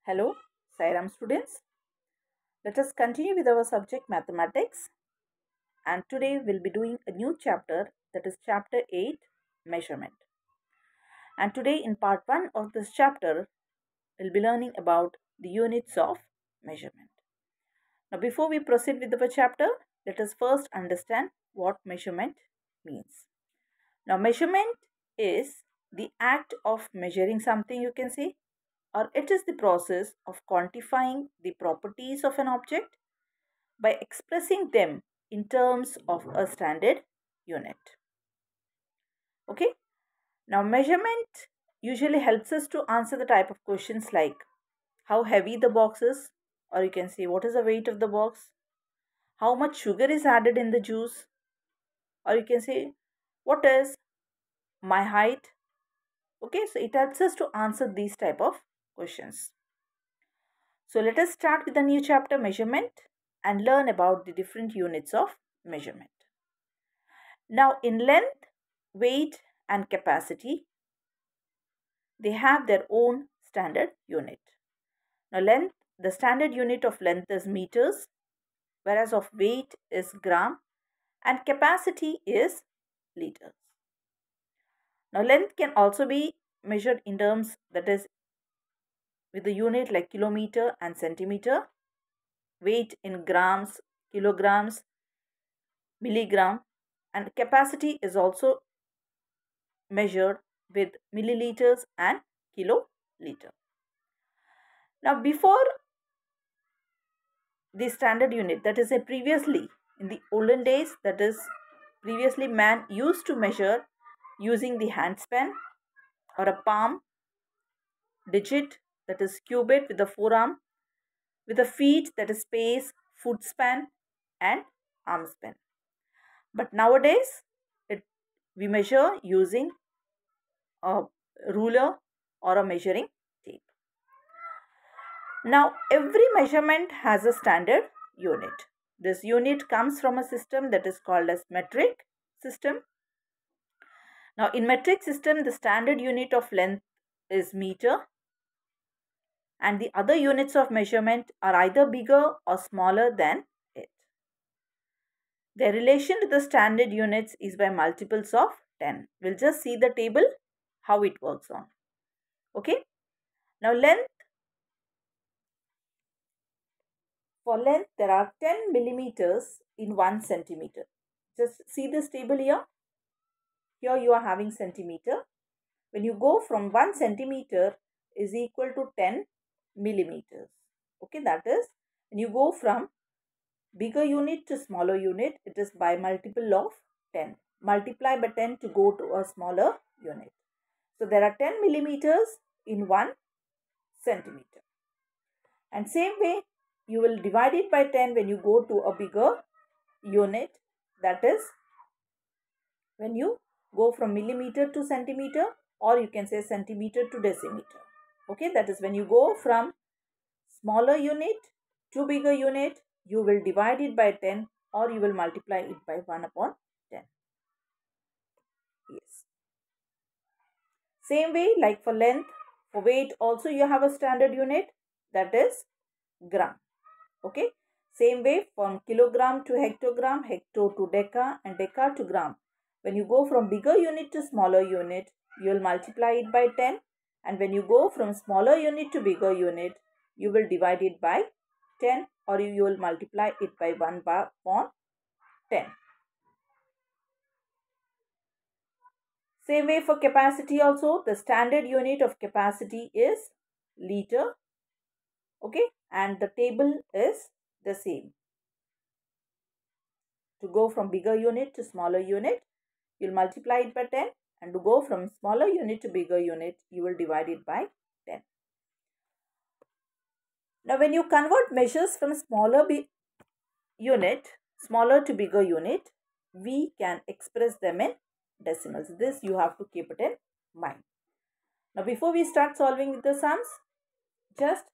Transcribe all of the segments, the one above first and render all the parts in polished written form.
Hello, Sairam students. Let us continue with our subject mathematics, and today we'll be doing a new chapter, that is chapter 8, measurement. And today in part 1 of this chapter we'll be learning about the units of measurement. Now before we proceed with our chapter, let us first understand what measurement means. Now measurement is the act of measuring something, you can say, or it is the process of quantifying the properties of an object by expressing them in terms of a standard unit. Okay, now measurement usually helps us to answer the type of questions like how heavy the box is, or you can say what is the weight of the box, how much sugar is added in the juice, or you can say what is my height. Okay, so it helps us to answer these type of questions. So let us start with the new chapter, measurement, and learn about the different units of measurement. Now in length, weight and capacity, they have their own standard unit. Now length, the standard unit of length is meters, whereas of weight is gram, and capacity is liters. Now length can also be measured in terms, that is with the unit like kilometer and centimeter, weight in grams, kilograms, milligram, and capacity is also measured with milliliters and kiloliter. Now before the standard unit, that is previously in the olden days, that is previously man used to measure using the hand span or a palm, digit, that is cubit with the forearm, with the feet, that is pace, foot span, and arm span. But nowadays we measure using a ruler or a measuring tape. Now every measurement has a standard unit. This unit comes from a system that is called as metric system. Now in metric system, the standard unit of length is meter, and the other units of measurement are either bigger or smaller than it. Their relation to the standard units is by multiples of 10. We'll just see the table how it works on. Okay. Now length. For length, there are 10 millimeters in 1 centimeter. Just see this table here. Here you are having centimeter. When you go from 1 centimeter is equal to 10 millimeters. Okay, that is when you go from bigger unit to smaller unit, it is by multiple of 10. Multiply by 10 to go to a smaller unit. So there are 10 millimeters in 1 centimeter. And same way, you will divide it by 10 when you go to a bigger unit, that is when you go from millimeter to centimeter, or you can say centimeter to decimeter. Okay, that is when you go from smaller unit to bigger unit, you will divide it by 10 or you will multiply it by 1 upon 10. Yes. Same way like for length, for weight also you have a standard unit, that is gram. Okay. Same way from kilogram to hectogram, hecto to deca, and deca to gram. When you go from bigger unit to smaller unit, you will multiply it by 10. And when you go from smaller unit to bigger unit, you will divide it by 10 or you will multiply it by 1 upon 10. Same way for capacity also, the standard unit of capacity is liter. Okay, and the table is the same. To go from bigger unit to smaller unit, you will multiply it by 10, and to go from smaller unit to bigger unit, you will divide it by 10. Now when you convert measures from smaller to bigger unit, we can express them in decimals. This you have to keep it in mind. Now before we start solving with the sums, just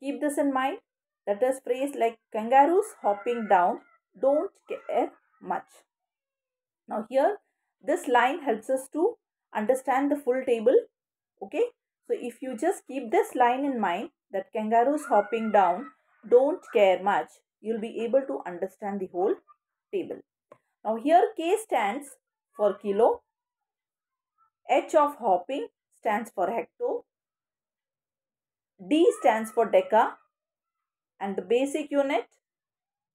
keep this in mind. That is phrase like kangaroos hopping down don't care much. Now here this line helps us to understand the full table. Okay. So if you just keep this line in mind, that kangaroos hopping down don't care much, you'll be able to understand the whole table. Now here K stands for kilo, H of hopping stands for hecto, D stands for deca, and the basic unit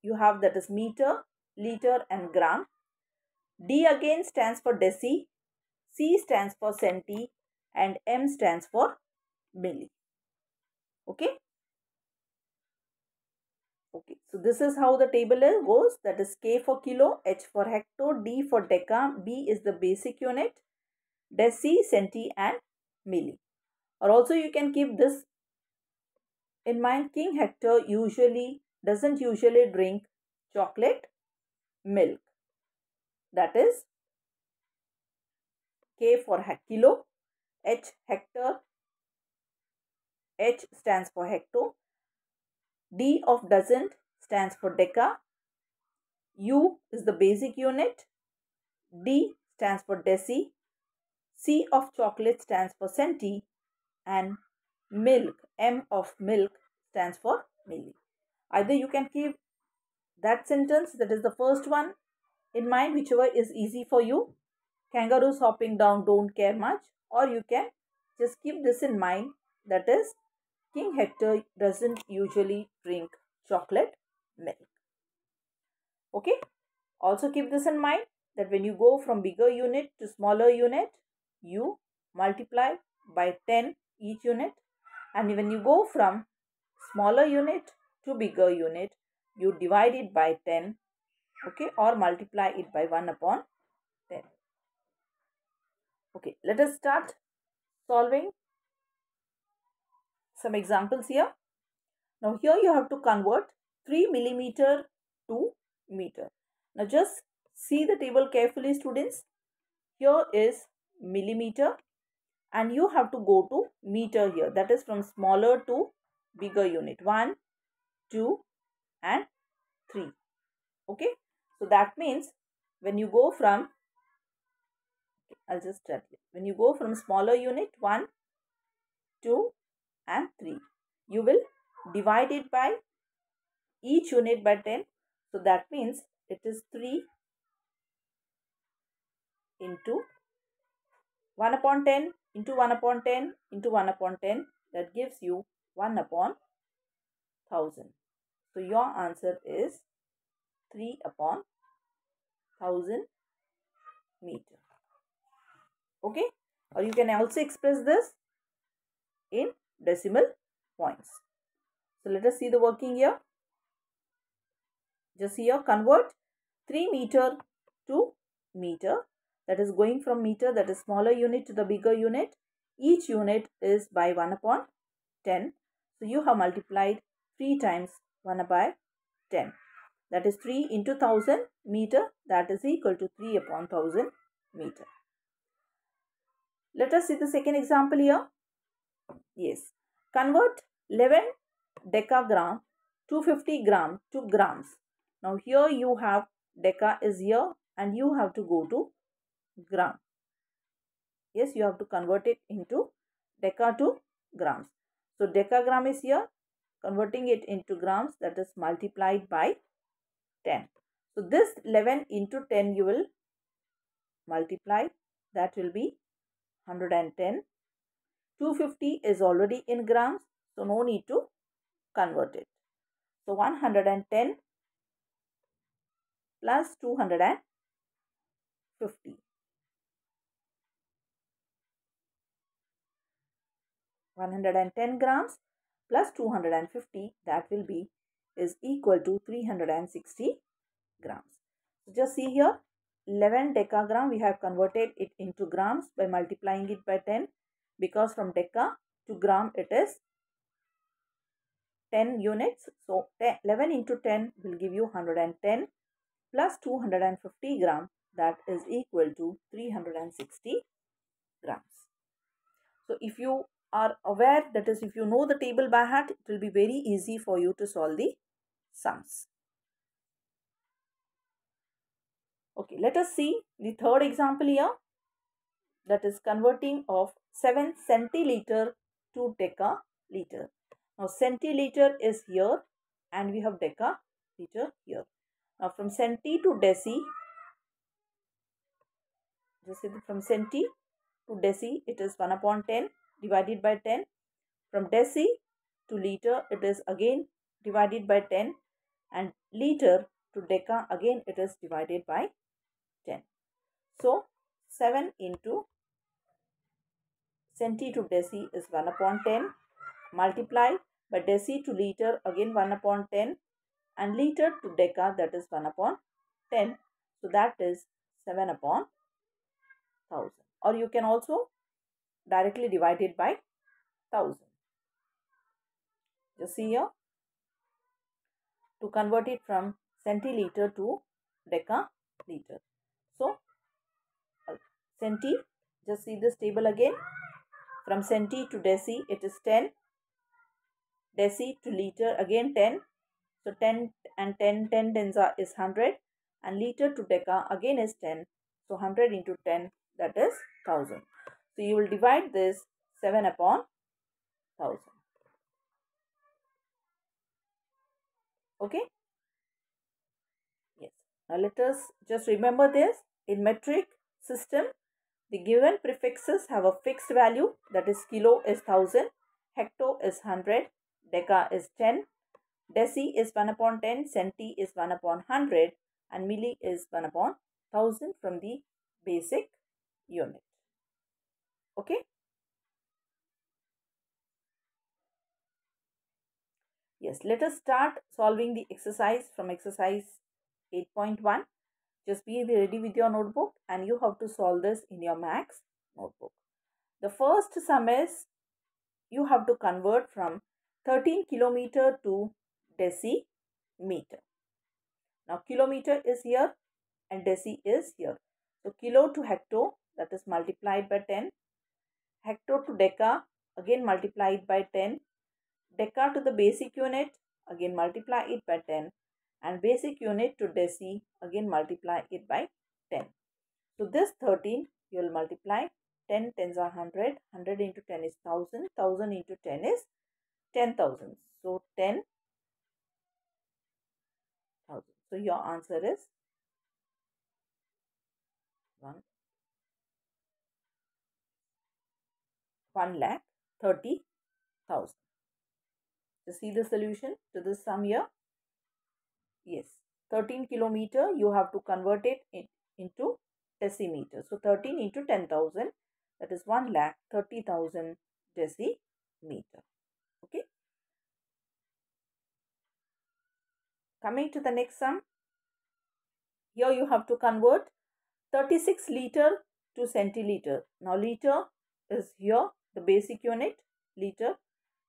you have, that is meter, liter and gram. D again stands for deci, C stands for centi, and M stands for milli. Okay. Okay, so this is how the table goes. That is K for kilo, H for hecto, D for deca, B is the basic unit, deci, centi and milli. Or also you can keep this in mind. King Hector doesn't usually drink chocolate milk. That is K for kilo, H hector, H stands for hecto, D of doesn't stands for deca, U is the basic unit, D stands for deci, C of chocolate stands for centi, and milk, M of milk stands for milli. Either you can keep that sentence, that is the first one, in mind, whichever is easy for you. Kangaroos hopping down don't care much. Or you can just keep this in mind, that is King Hector doesn't usually drink chocolate milk. Okay. Also keep this in mind, that when you go from bigger unit to smaller unit, you multiply by 10 each unit. And when you go from smaller unit to bigger unit, you divide it by 10. Okay. Or multiply it by 1 upon 10. Okay. Let us start solving some examples here. Now here you have to convert 3 millimeter to meter. Now just see the table carefully, students. Here is millimeter and you have to go to meter here. That is from smaller to bigger unit. 1, 2 and 3. Okay. So that means when you go from, I'll just tell you. When you go from smaller unit 1, 2 and 3, you will divide it by each unit by 10. So that means it is 3 into 1 upon 10 into 1 upon 10 into 1 upon 10. That gives you 1 upon 1000. So your answer is 3 upon 1000 meter. Okay. Or you can also express this in decimal points. So let us see the working here. Just here convert 3 meter to meter. That is going from meter, that is smaller unit, to the bigger unit. Each unit is by 1 upon 10. So you have multiplied 3 times 1 by 10. That is 3 into 1000 meter. That is equal to 3 upon 1000 meter. Let us see the second example here. Yes. Convert 11 decagram 250 gram to grams. Now here you have deca is here and you have to go to gram. Yes, you have to convert it into deca to grams. So decagram is here, converting it into grams, that is multiplied by 10. So this 11 into 10 you will multiply, that will be 110. 250 is already in grams, so no need to convert it. So 110 plus 250. 110 grams plus 250, that will be is equal to 360 grams. So just see here, 11 decagram we have converted it into grams by multiplying it by 10, because from deca to gram it is 10 units. So 11 into 10 will give you 110 plus 250 gram, that is equal to 360 grams. So if you are aware, that is if you know the table by heart, it will be very easy for you to solve the sums. Okay, let us see the third example here. That is converting of 7 centiliter to decaliter. Now centiliter is here and we have decaliter here. Now from centi to deci, just from centi to deci it is 1 upon 10 divided by 10. From deci to liter it is again divided by 10, and liter to deca again it is divided by 10. So 7 into centi to deci is 1 upon 10 multiplied by deci to liter again 1 upon 10, and liter to deca that is 1 upon 10. So that is 7 upon 1000, or you can also directly divide it by 1000. Just see here, to convert it from centiliter to decaliter. So centi, just see this table again. From centi to deci it is 10, deci to liter again 10. So 10 and 10, 10 tens is 100, and liter to deca again is 10. So 100 into 10, that is 1000. So you will divide this 7 upon 1000. Okay? Yes. Now let us just remember this. In metric system, the given prefixes have a fixed value, that is kilo is 1000, hecto is 100, deca is 10, deci is 1 upon 10, centi is 1 upon 100, and milli is 1 upon 1000 from the basic unit. Okay? Yes, let us start solving the exercise from exercise 8.1. Just be ready with your notebook and you have to solve this in your max notebook. The first sum is you have to convert from 13 kilometer to decimeter. Now kilometer is here and deci is here. So kilo to hecto, that is multiplied by 10. Hecto to deca, again multiplied by 10. Deca to the basic unit, again multiply it by 10. And basic unit to deci, again multiply it by 10. So this 13 you will multiply. 10 tens are 100. 100 into 10 is 1000. 1000 into 10 is 10,000. So 10,000. So your answer is 1,30,000. To see the solution to this sum here? Yes. 13 kilometer, you have to convert it into decimeter. So 13 into 10,000, that is 1,30,000 decimeter. Okay. Coming to the next sum. Here you have to convert 36 liter to centiliter. Now liter is here, the basic unit, liter.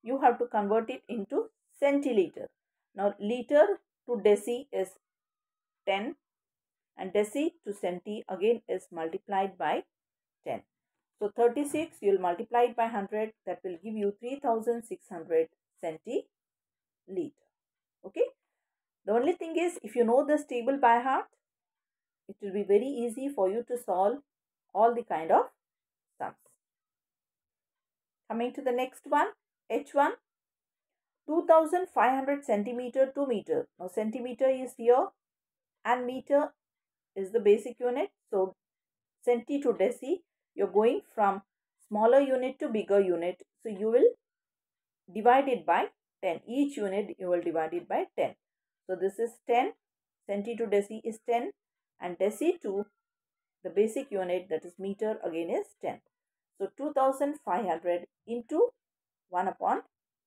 You have to convert it into centiliter. Now liter to deci is 10 and deci to centi again is multiplied by 10. So 36 you will multiply it by 100, that will give you 3600 centiliter. Okay. The only thing is, if you know this table by heart, it will be very easy for you to solve all the kind of sums. Coming to the next one, H1, 2500 centimeter to meter. Now centimeter is here and meter is the basic unit. So centi to deci, you're going from smaller unit to bigger unit. So you will divide it by 10. Each unit you will divide it by 10. So this is 10. Centi to deci is 10. And deci to the basic unit, that is meter, again is 10. So 2500 into 1 upon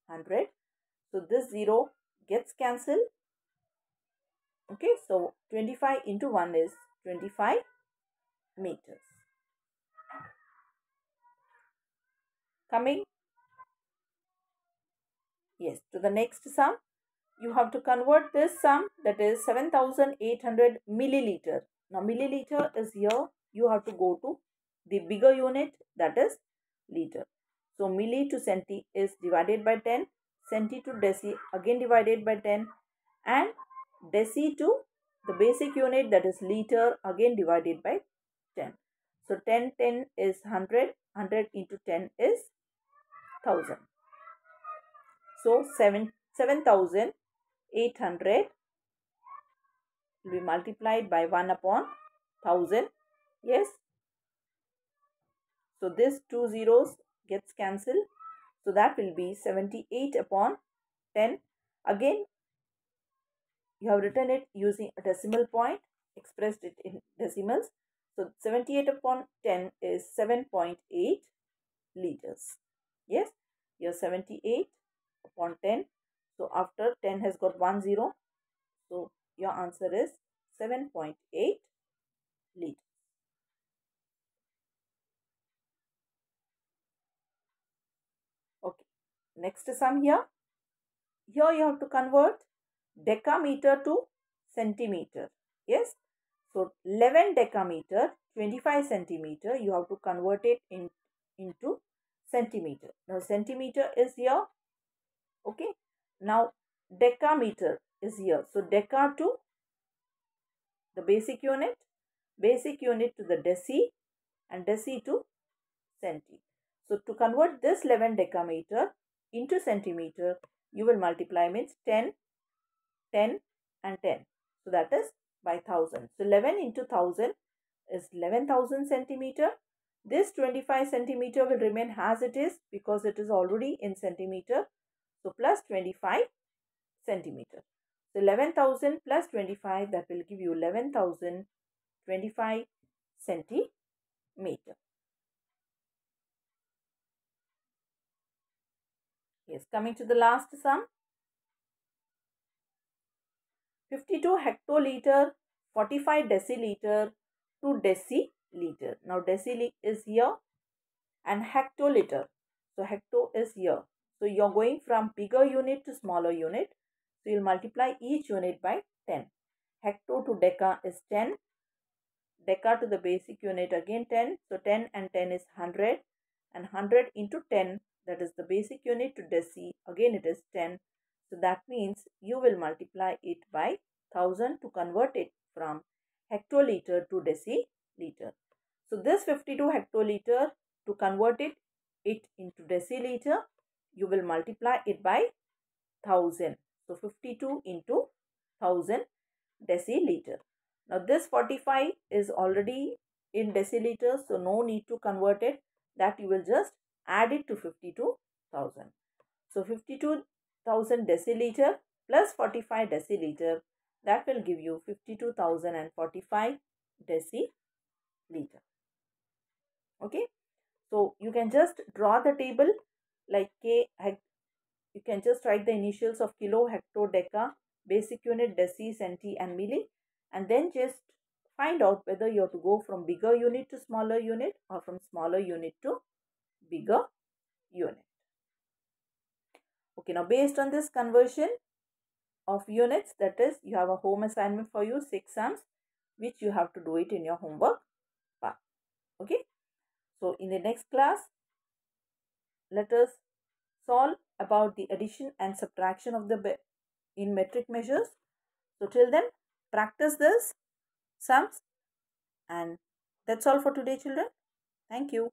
100. So this 0 gets cancelled. Okay, so 25 into 1 is 25 meters. Coming, yes, to the next sum. You have to convert this sum, that is 7800 milliliter. Now milliliter is here. You have to go to the bigger unit, that is liter. So milli to centi is divided by 10. Centi to deci again divided by 10. And deci to the basic unit, that is liter, again divided by 10. So 10 is 100. 100 into 10 is 1000. So 7,800 will be multiplied by 1 upon 1000. Yes. So this 2 zeros gets cancelled. So that will be 78 upon 10. Again, you have written it using a decimal point, expressed it in decimals. So 78 upon 10 is 7.8 liters. Yes, your 78 upon 10. So after 10 has got 1 zero. So your answer is 7.8 liters. Okay, next sum here. Here you have to convert decameter to centimeter. Yes. So 11 decameter, 25 centimeter, you have to convert it into centimeter. Now centimeter is here. Okay. Now decameter is here. So deca to the basic unit to the deci, and deci to centi. So to convert this 11 decameter into centimeter, you will multiply means 10, 10 and 10. So that is by 1000. So 11 into 1000 is 11,000 centimeter. This 25 centimeter will remain as it is because it is already in centimeter. So plus 25 centimeter. So 11,000 plus 25, that will give you 11,025 centimeter. Yes, coming to the last sum. 52 hectoliter, 45 deciliter, to deciliter. Now deciliter is here and hectoliter. So hecto is here. So you're going from bigger unit to smaller unit. So you'll multiply each unit by 10. Hecto to deca is 10. Deca to the basic unit again 10. So 10 and 10 is 100. And 100 into 10, that is the basic unit to deci. Again it is 10. So that means you will multiply it by 1000 to convert it from hectoliter to deciliter. So this 52 hectoliter, to convert it into deciliter, you will multiply it by 1000. So 52 into 1000 deciliter. Now this 45 is already in deciliters, so no need to convert it. That you will just add it to 52,000. So 52,000 deciliter plus 45 deciliter, that will give you 52,045 deciliter. Okay. So you can just draw the table like K. You can just write the initials of kilo, hecto, deca, basic unit, deci, centi and milli, and then just find out whether you have to go from bigger unit to smaller unit or from smaller unit to bigger unit. Okay, now based on this conversion of units, that is, you have a home assignment for you, 6 sums, which you have to do it in your homework part. Okay. So in the next class, let us solve about the addition and subtraction of the in metric measures. So till then, practice this sums, and that's all for today, children. Thank you.